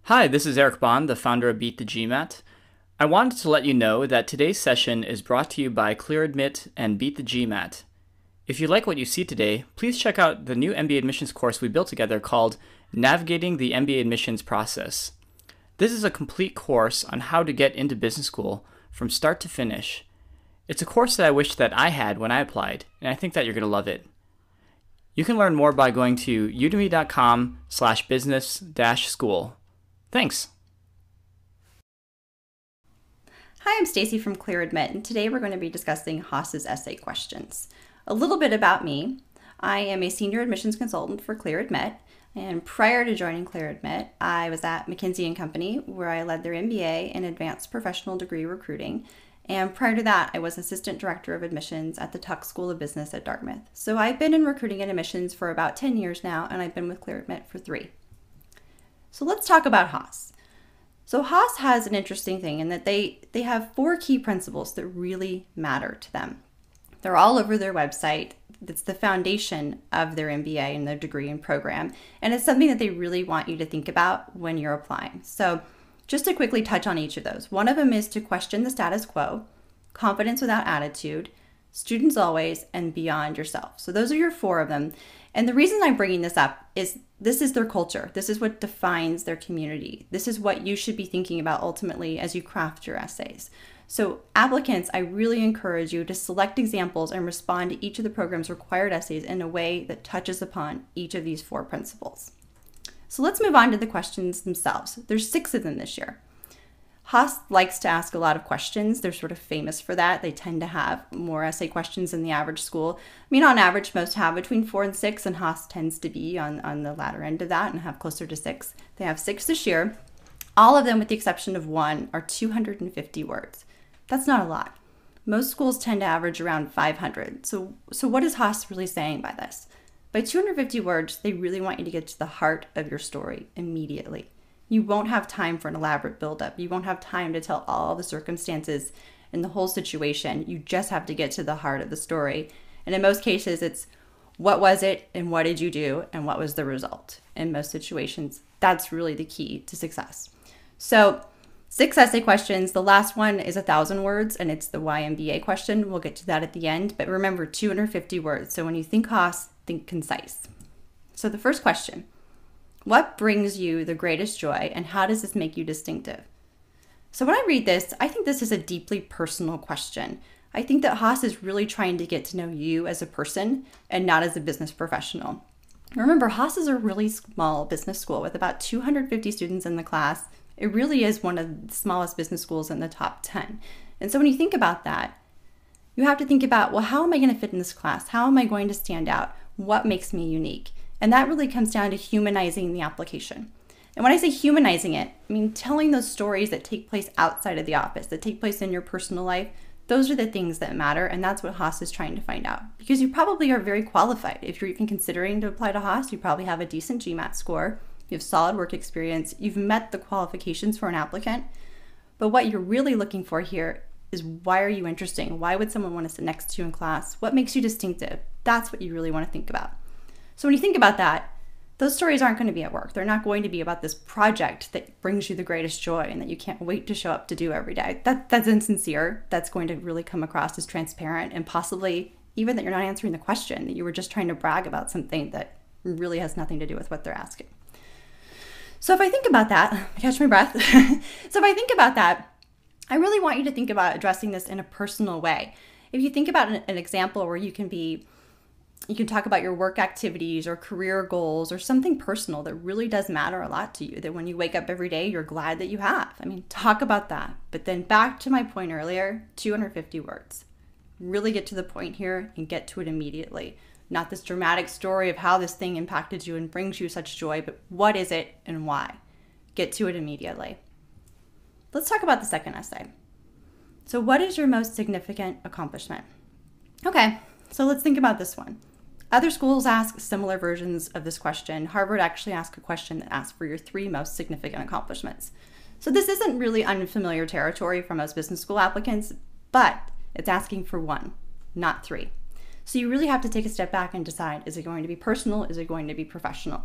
Hi, this is Eric Bond, the founder of Beat the GMAT. I wanted to let you know that today's session is brought to you by ClearAdmit and Beat the GMAT. If you like what you see today, please check out the new MBA admissions course we built together called Navigating the MBA Admissions Process. This is a complete course on how to get into business school from start to finish. It's a course that I wish that I had when I applied, and I think that you're going to love it. You can learn more by going to udemy.com/business-school. Thanks. Hi, I'm Stacy from ClearAdmit, and today we're going to be discussing Haas's essay questions. A little bit about me. I am a senior admissions consultant for ClearAdmit, and prior to joining ClearAdmit, I was at McKinsey & Company, where I led their MBA in Advanced Professional Degree Recruiting. And prior to that, I was Assistant Director of Admissions at the Tuck School of Business at Dartmouth. So I've been in recruiting and admissions for about 10 years now, and I've been with ClearAdmit for 3. So let's talk about Haas. So Haas has an interesting thing in that they have 4 key principles that really matter to them. They're all over their website. It's the foundation of their MBA and their degree and program. And it's something that they really want you to think about when you're applying. So just to quickly touch on each of those. One of them is to question the status quo, confidence without attitude, students always, and beyond yourself. So those are your 4 of them. And the reason I'm bringing this up is this is their culture. This is what defines their community. This is what you should be thinking about ultimately as you craft your essays. So applicants, I really encourage you to select examples and respond to each of the program's required essays in a way that touches upon each of these 4 principles. So let's move on to the questions themselves. There's 6 of them this year. Haas likes to ask a lot of questions. They're sort of famous for that. They tend to have more essay questions than the average school. I mean, on average, most have between 4 and 6, and Haas tends to be on the latter end of that and have closer to 6. They have 6 this year. All of them, with the exception of 1, are 250 words. That's not a lot. Most schools tend to average around 500. So what is Haas really saying by this? By 250 words, they really want you to get to the heart of your story immediately. You won't have time for an elaborate buildup. You won't have time to tell all the circumstances and the whole situation. You just have to get to the heart of the story. And in most cases, it's what was it and what did you do and what was the result? In most situations, that's really the key to success. So 6 essay questions. The last one is 1,000 words, and it's the why MBA question. We'll get to that at the end. But remember, 250 words. So when you think Haas, think concise. So the first question. What brings you the greatest joy, and how does this make you distinctive? So when I read this, I think this is a deeply personal question. I think that Haas is really trying to get to know you as a person and not as a business professional. Remember, Haas is a really small business school with about 250 students in the class. It really is one of the smallest business schools in the top 10. And so when you think about that, you have to think about, well, how am I going to fit in this class? How am I going to stand out? What makes me unique? And that really comes down to humanizing the application. And when I say humanizing it, I mean telling those stories that take place outside of the office, that take place in your personal life. Those are the things that matter, and that's what Haas is trying to find out. Because you probably are very qualified. If you're even considering to apply to Haas, you probably have a decent GMAT score, you have solid work experience, you've met the qualifications for an applicant. But what you're really looking for here is, why are you interesting? Why would someone want to sit next to you in class? What makes you distinctive? That's what you really want to think about. So when you think about that, those stories aren't going to be at work. They're not going to be about this project that brings you the greatest joy and that you can't wait to show up to do every day. That's insincere. That's going to really come across as transparent, and possibly even that you're not answering the question, that you were just trying to brag about something that really has nothing to do with what they're asking. So if I think about that, catch my breath. So if I think about that, I really want you to think about addressing this in a personal way. If you think about an example where you can talk about your work activities or career goals or something personal that really does matter a lot to you, that when you wake up every day, you're glad that you have. I mean, talk about that. But then back to my point earlier, 250 words. Really get to the point here and get to it immediately. Not this dramatic story of how this thing impacted you and brings you such joy, but what is it and why? Get to it immediately. Let's talk about the second essay. So what is your most significant accomplishment? Okay, so let's think about this one. Other schools ask similar versions of this question. Harvard actually asked a question that asks for your 3 most significant accomplishments. So this isn't really unfamiliar territory for most business school applicants, but it's asking for 1, not 3. So you really have to take a step back and decide, is it going to be personal? Is it going to be professional?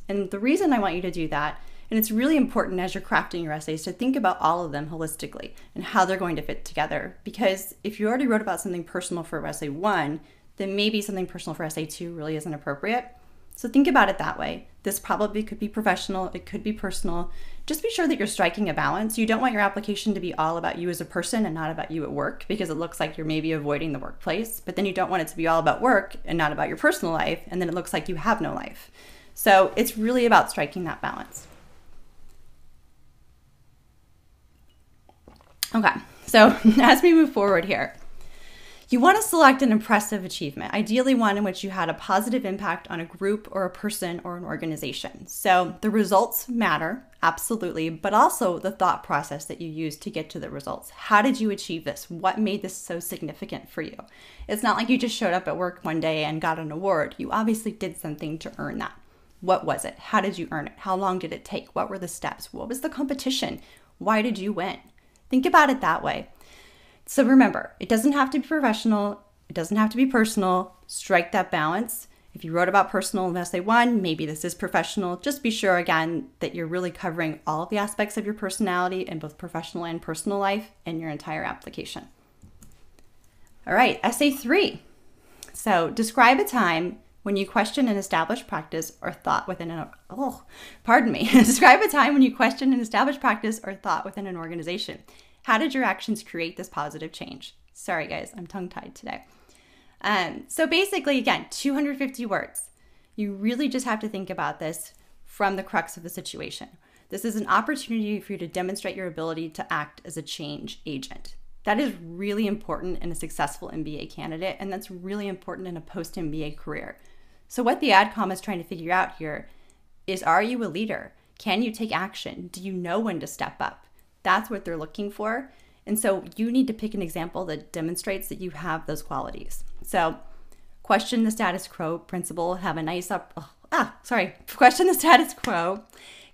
And the reason I want you to do that, And it's really important as you're crafting your essays to think about all of them holistically and how they're going to fit together. Because if you already wrote about something personal for essay 1, then maybe something personal for essay 2 really isn't appropriate. So think about it that way. This probably could be professional, it could be personal. Just be sure that you're striking a balance. You don't want your application to be all about you as a person and not about you at work, because it looks like you're maybe avoiding the workplace. But then you don't want it to be all about work and not about your personal life, and then it looks like you have no life. So it's really about striking that balance. Okay, so as we move forward here, you want to select an impressive achievement, ideally one in which you had a positive impact on a group or a person or an organization. So the results matter, absolutely, but also the thought process that you used to get to the results. How did you achieve this? What made this so significant for you? It's not like you just showed up at work one day and got an award. You obviously did something to earn that. What was it? How did you earn it? How long did it take? What were the steps? What was the competition? Why did you win? Think about it that way. So remember, it doesn't have to be professional. It doesn't have to be personal. Strike that balance. If you wrote about personal in essay 1, maybe this is professional. Just be sure, again, that you're really covering all of the aspects of your personality in both professional and personal life in your entire application. All right, essay 3. So describe a time when you question an established practice or thought within describe a time when you question an established practice or thought within an organization. How did your actions create this positive change? Sorry, guys, I'm tongue-tied today. So basically, again, 250 words. You really just have to think about this from the crux of the situation. This is an opportunity for you to demonstrate your ability to act as a change agent. That is really important in a successful MBA candidate, and that's really important in a post-MBA career. So what the AdCom is trying to figure out here is, are you a leader? Can you take action? Do you know when to step up? That's what they're looking for. And so you need to pick an example that demonstrates that you have those qualities. So question the status quo principle, question the status quo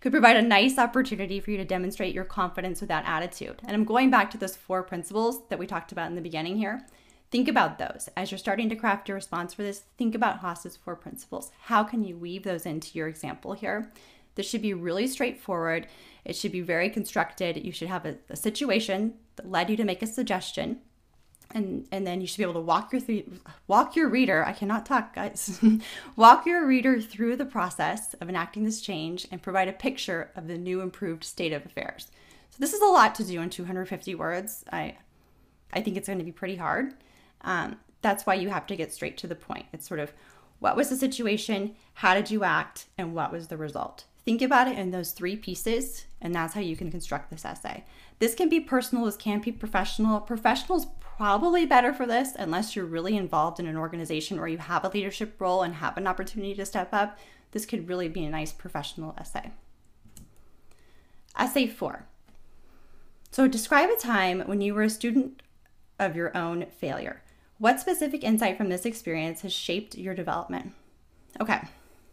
could provide a nice opportunity for you to demonstrate your confidence with that attitude. And I'm going back to those 4 principles that we talked about in the beginning here. Think about those. As you're starting to craft your response for this, think about Haas's 4 principles. How can you weave those into your example here? This should be really straightforward. It should be very constructed. You should have a situation that led you to make a suggestion. And then you should be able to walk your reader, I cannot talk, guys, walk your reader through the process of enacting this change and provide a picture of the new improved state of affairs. So this is a lot to do in 250 words. I think it's going to be pretty hard. That's why you have to get straight to the point. It's sort of, what was the situation? How did you act? And what was the result? Think about it in those 3 pieces, and that's how you can construct this essay. This can be personal, this can be professional. Professional is probably better for this unless you're really involved in an organization where you have a leadership role and have an opportunity to step up. This could really be a nice professional essay. Essay 4. So describe a time when you were a student of your own failure. What specific insight from this experience has shaped your development? Okay.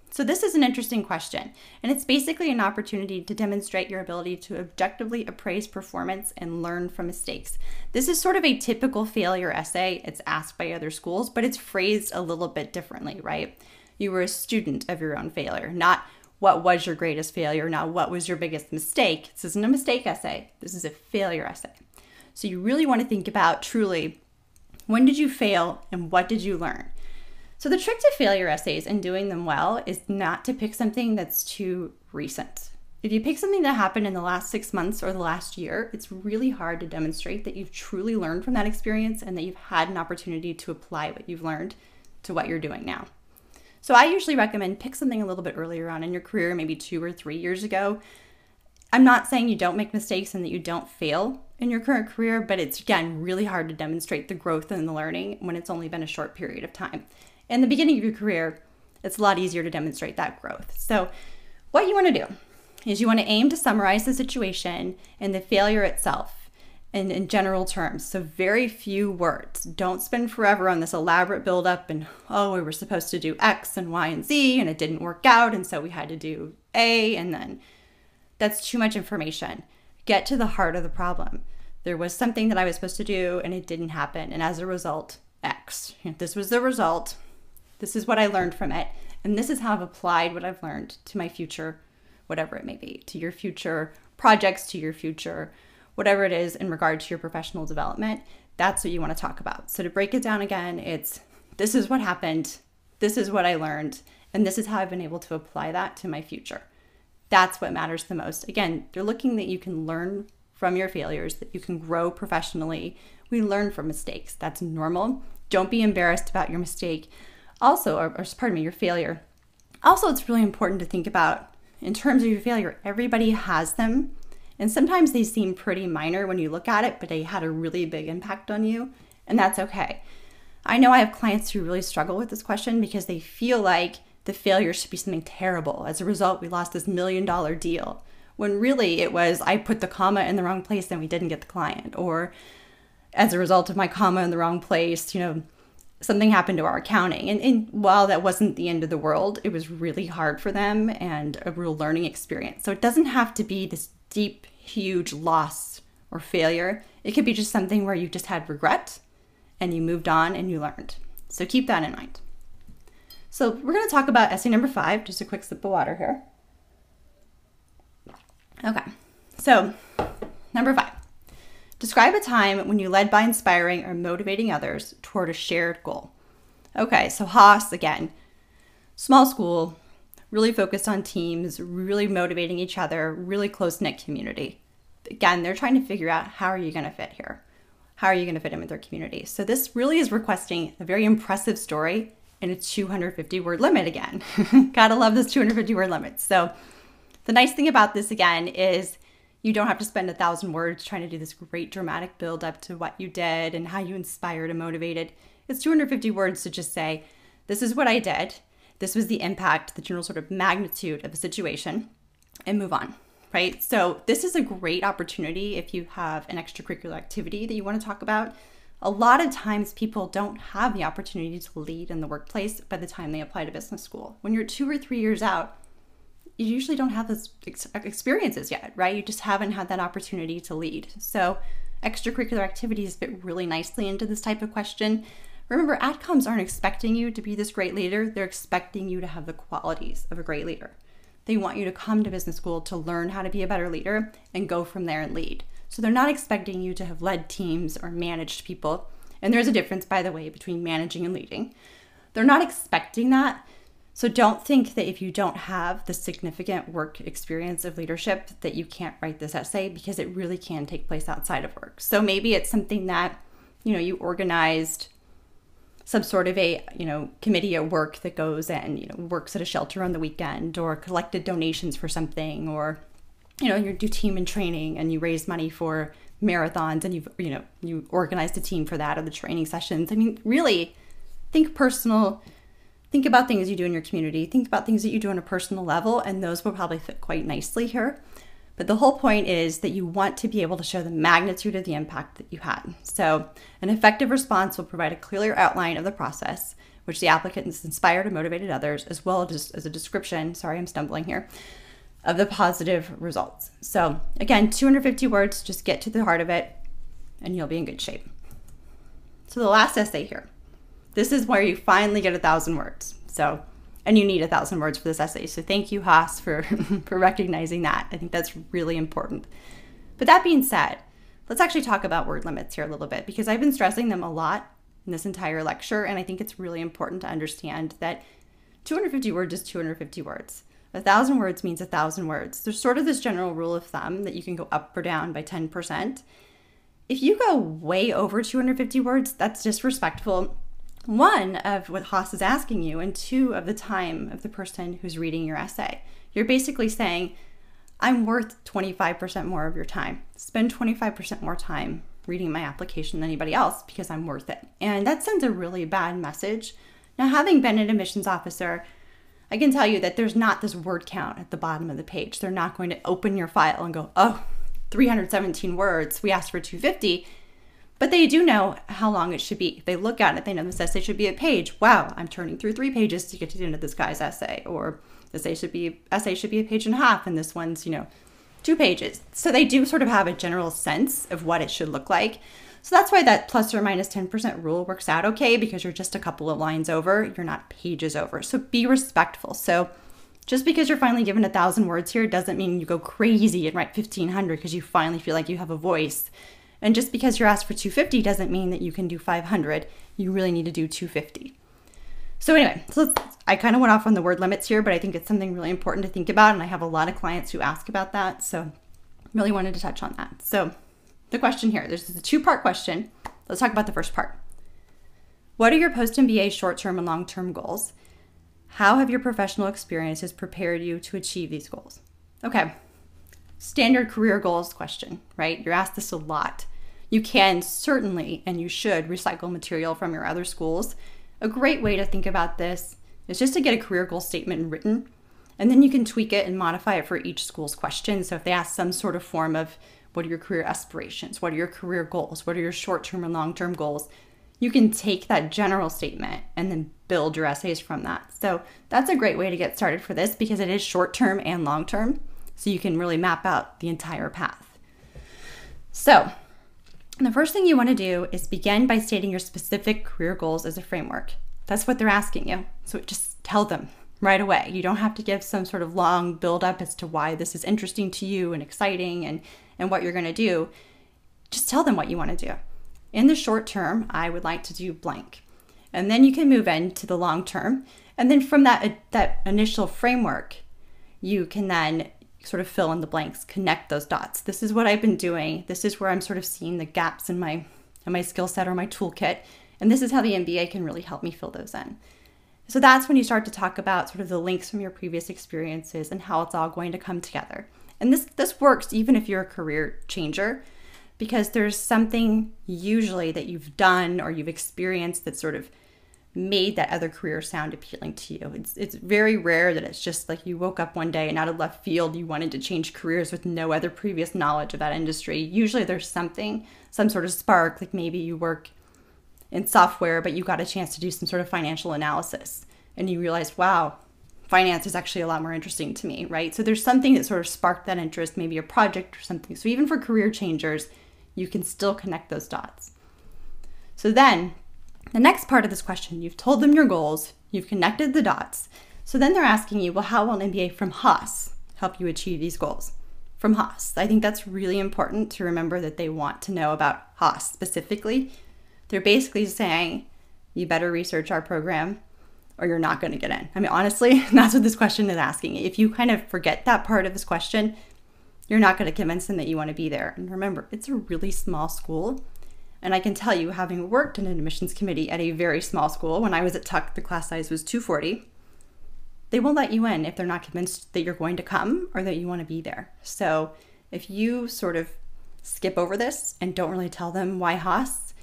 So this is an interesting question, and it's basically an opportunity to demonstrate your ability to objectively appraise performance and learn from mistakes. This is sort of a typical failure essay. It's asked by other schools, but it's phrased a little bit differently, right? You were a student of your own failure, not what was your greatest failure, not what was your biggest mistake. This isn't a mistake essay. This is a failure essay. So you really want to think about truly, when did you fail and what did you learn? So the trick to failure essays and doing them well is not to pick something that's too recent. If you pick something that happened in the last 6 months or the last year, it's really hard to demonstrate that you've truly learned from that experience and that you've had an opportunity to apply what you've learned to what you're doing now. So I usually recommend pick something a little bit earlier on in your career, maybe 2 or 3 years ago. I'm not saying you don't make mistakes and that you don't fail in your current career, but it's, again, really hard to demonstrate the growth and the learning when it's only been a short period of time. In the beginning of your career, it's a lot easier to demonstrate that growth. So what you want to do is you want to aim to summarize the situation and the failure itself in general terms. So very few words. Don't spend forever on this elaborate buildup and, oh, we were supposed to do X and Y and Z and it didn't work out, and so we had to do A, and then that's too much information. Get to the heart of the problem. There was something that I was supposed to do and it didn't happen, and as a result, X. This was the result. This is what I learned from it, and this is how I've applied what I've learned to my future whatever it may be, to your future projects, to your future, whatever it is in regard to your professional development. That's what you want to talk about. So to break it down again, it's this is what happened, this is what I learned, and this is how I've been able to apply that to my future. That's what matters the most. Again, they're looking that you can learn from your failures, that you can grow professionally. We learn from mistakes. That's normal. Don't be embarrassed about your mistake. Also, or pardon me, your failure. Also, it's really important to think about in terms of your failure, everybody has them. And sometimes they seem pretty minor when you look at it, but they had a really big impact on you. And that's okay. I know I have clients who really struggle with this question because they feel like the failure should be something terrible. As a result, we lost this $1 million deal. When really it was, I put the comma in the wrong place and we didn't get the client. Or as a result of my comma in the wrong place, something happened to our accounting. And while that wasn't the end of the world, it was really hard for them and a real learning experience. So it doesn't have to be this deep, huge loss or failure. It could be just something where you just had regret and you moved on and you learned. So keep that in mind. So we're going to talk about essay number 5, just a quick sip of water here. Okay, so number 5. Describe a time when you led by inspiring or motivating others toward a shared goal. Okay, so Haas, again, small school, really focused on teams, really motivating each other, really close-knit community. Again, they're trying to figure out how are you going to fit here? How are you going to fit in with their community? So this really is requesting a very impressive story and a 250-word limit again. Gotta love this 250-word limit. So the nice thing about this, again, is you don't have to spend 1,000 words trying to do this great dramatic build up to what you did and how you inspired and motivated. It's 250 words to just say, this is what I did. This was the impact, the general sort of magnitude of the situation, and move on, right? So this is a great opportunity if you have an extracurricular activity that you want to talk about. A lot of times people don't have the opportunity to lead in the workplace by the time they apply to business school. When you're 2 or 3 years out, you usually don't have those experiences yet, right? You just haven't had that opportunity to lead. So extracurricular activities fit really nicely into this type of question. Remember, AdComs aren't expecting you to be this great leader. They're expecting you to have the qualities of a great leader. They want you to come to business school to learn how to be a better leader and go from there and lead. So they're not expecting you to have led teams or managed people. And there's a difference, by the way, between managing and leading. They're not expecting that. So don't think that if you don't have the significant work experience of leadership that you can't write this essay, because it really can take place outside of work. So maybe it's something that, you organized some sort of a, committee at work that goes and, works at a shelter on the weekend, or collected donations for something, or, you do team and training and you raise money for marathons and you organized a team for that, or the training sessions. I mean, really think personal. Think about things you do in your community. Think about things that you do on a personal level, and those will probably fit quite nicely here. But the whole point is that you want to be able to show the magnitude of the impact that you had. So an effective response will provide a clear outline of the process, which the applicant has inspired and motivated others, as well as a description, sorry, I'm stumbling here, of the positive results. So again, 250 words, just get to the heart of it, and you'll be in good shape. So the last essay here. This is where you finally get 1,000 words. So, and you need 1,000 words for this essay. So thank you, Haas, for recognizing that. I think that's really important. But that being said, let's actually talk about word limits here a little bit, because I've been stressing them a lot in this entire lecture. And I think it's really important to understand that 250 words is 250 words. 1,000 words means 1,000 words. There's sort of this general rule of thumb that you can go up or down by 10%. If you go way over 250 words, that's disrespectful. 1, of what Haas is asking you, and 2, of the time of the person who's reading your essay. You're basically saying, I'm worth 25% more of your time. Spend 25% more time reading my application than anybody else because I'm worth it. And that sends a really bad message. Now, having been an admissions officer, I can tell you that there's not this word count at the bottom of the page. They're not going to open your file and go, 317 words, we asked for 250. But they do know how long it should be. If they look at it, they know this essay should be a page. Wow, I'm turning through 3 pages to get to the end of this guy's essay. Or this essay should be a page and a half, and this one's, 2 pages. So they do sort of have a general sense of what it should look like. So that's why that plus or minus 10% rule works out okay, because you're just a couple of lines over. You're not pages over. So be respectful. So Just because you're finally given 1,000 words here doesn't mean you go crazy and write 1,500 because you finally feel like you have a voice. And just because you're asked for 250 doesn't mean that you can do 500. You really need to do 250. So anyway, I kind of went off on the word limits here, but I think it's something really important to think about. And I have a lot of clients who ask about that. So really wanted to touch on that. So the question here, there's a 2-part question. Let's talk about the first part. What are your post-MBA short-term and long-term goals? How have your professional experiences prepared you to achieve these goals? Okay, standard career goals question, right? You're asked this a lot. You can certainly, and you should, recycle material from your other schools. A great way to think about this is just to get a career goal statement written, and then you can tweak it and modify it for each school's question. So if they ask some sort of form of what are your career aspirations? What are your career goals? What are your short-term and long-term goals? You can take that general statement and then build your essays from that. So that's a great way to get started for this because it is short-term and long-term. So you can really map out the entire path. So the first thing you want to do is begin by stating your specific career goals as a framework. That's what they're asking you. So just tell them right away. You don't have to give some sort of long build-up as to why this is interesting to you and exciting and what you're going to do. Just tell them what you want to do. In the short term, I would like to do blank. And then you can move into the long term. And then from that initial framework, you can then sort of fill in the blanks, connect those dots. This is what I've been doing. This is where I'm sort of seeing the gaps in my skill set or my toolkit. And this is how the MBA can really help me fill those in. So that's when you start to talk about sort of the links from your previous experiences and how it's all going to come together. And this works even if you're a career changer, because there's something usually that you've done or you've experienced that sort of made that other career sound appealing to you. It's very rare that it's just like you woke up one day and out of left field you wanted to change careers with no other previous knowledge of that industry. Usually there's some sort of spark, like maybe you work in software but you got a chance to do some sort of financial analysis and you realized, wow, finance is actually a lot more interesting to me, right? So there's something that sort of sparked that interest, maybe a project or something. So even for career changers, you can still connect those dots. So then the next part of this question, you've told them your goals, you've connected the dots. So then they're asking you, well, how will an MBA from Haas help you achieve these goals? From Haas. I think that's really important to remember that they want to know about Haas specifically. They're basically saying, you better research our program or you're not going to get in. I mean, honestly, that's what this question is asking. If you kind of forget that part of this question, you're not going to convince them that you want to be there. And remember, it's a really small school. And I can tell you, having worked in an admissions committee at a very small school, when I was at Tuck, the class size was 240. They won't let you in if they're not convinced that you're going to come or that you want to be there. So if you sort of skip over this and don't really tell them why Haas,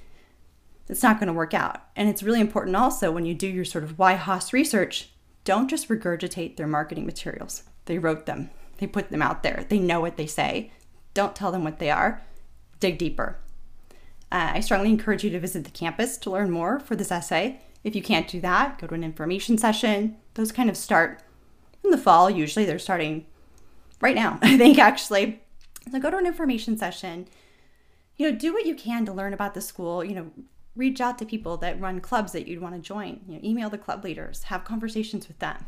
it's not going to work out. And it's really important also when you do your sort of why Haas research, don't just regurgitate their marketing materials. They wrote them. They put them out there. They know what they say. Don't tell them what they are. Dig deeper. I strongly encourage you to visit the campus to learn more for this essay. If you can't do that, go to an information session. Those kind of start in the fall. Usually they're starting right now, I think, actually. So go to an information session. Do what you can to learn about the school. Reach out to people that run clubs that you'd want to join. Email the club leaders. Have conversations with them.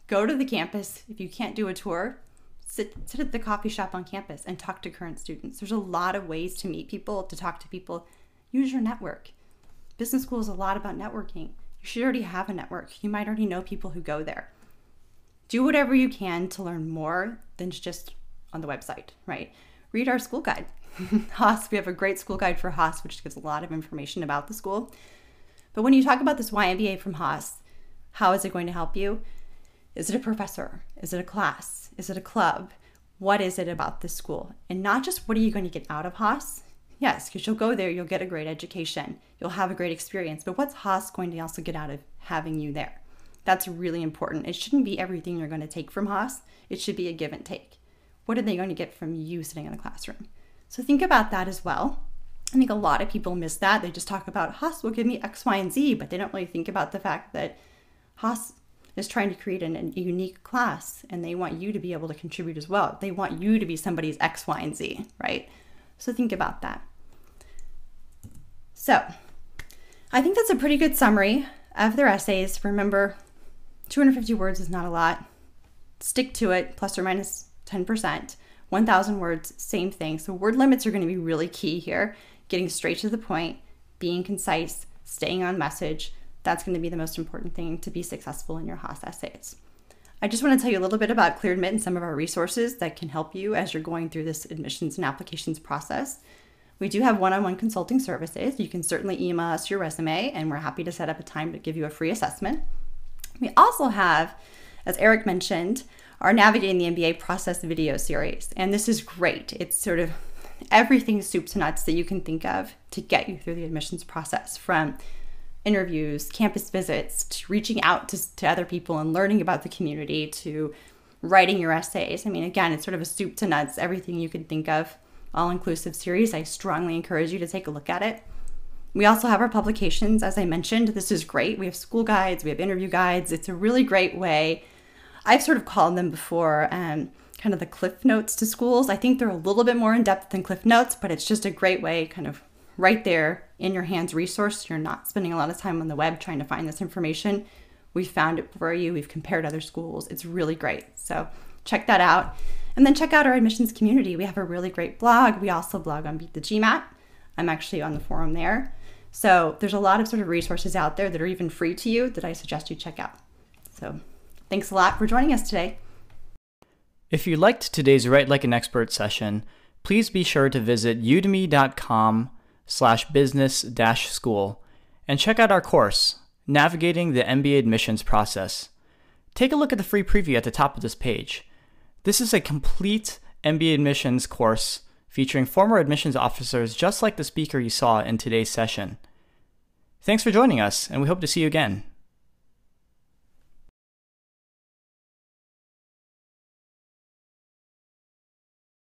Go to the campus. If you can't do a tour, sit at the coffee shop on campus and talk to current students. There's a lot of ways to meet people, to talk to people. Use your network. Business school is a lot about networking. You should already have a network. You might already know people who go there. Do whatever you can to learn more than just on the website, right? Read our school guide. Haas, we have a great school guide for Haas, which gives a lot of information about the school. But when you talk about this YMBA from Haas, how is it going to help you? Is it a professor? Is it a class? Is it a club? What is it about this school? And not just what are you going to get out of Haas? Yes, because you'll go there, you'll get a great education, you'll have a great experience, but what's Haas going to also get out of having you there? That's really important. It shouldn't be everything you're going to take from Haas. It should be a give and take. What are they going to get from you sitting in the classroom? So think about that as well. I think a lot of people miss that. They just talk about Haas will give me X, Y, and Z, but they don't really think about the fact that Haas is trying to create a unique class and they want you to be able to contribute as well. They want you to be somebody's X, Y, and Z, right? So think about that. So I think that's a pretty good summary of their essays. Remember, 250 words is not a lot. stick to it, plus or minus 10%. 1,000 words, same thing. So word limits are going to be really key here. Getting straight to the point, being concise, staying on message. That's going to be the most important thing to be successful in your Haas essays. I just want to tell you a little bit about ClearAdmit and some of our resources that can help you as you're going through this admissions and applications process. We do have one-on-one consulting services. You can certainly email us your resume, and we're happy to set up a time to give you a free assessment. We also have, as Eric mentioned, our Navigating the MBA Process video series. And this is great. It's sort of everything soup to nuts that you can think of to get you through the admissions process, from interviews, campus visits, to reaching out to other people and learning about the community, to writing your essays. I mean, again, it's sort of a soup to nuts, everything you can think of, all-inclusive series. I strongly encourage you to take a look at it. We also have our publications. As I mentioned, this is great. We have school guides, we have interview guides. It's a really great way. I've sort of called them before kind of the Cliff Notes to schools. I think they're a little bit more in depth than Cliff Notes, but it's just a great way, kind of right there in your hands resource. You're not spending a lot of time on the web trying to find this information. We found it for you. We've compared other schools. It's really great. So check that out. And then check out our admissions community. We have a really great blog. We also blog on Beat the GMAT. I'm actually on the forum there. So there's a lot of sort of resources out there that are even free to you that I suggest you check out. So thanks a lot for joining us today. If you liked today's Write Like an Expert session, please be sure to visit udemy.com/business-school and check out our course, Navigating the MBA Admissions Process. Take a look at the free preview at the top of this page. This is a complete MBA admissions course featuring former admissions officers just like the speaker you saw in today's session. Thanks for joining us, and we hope to see you again.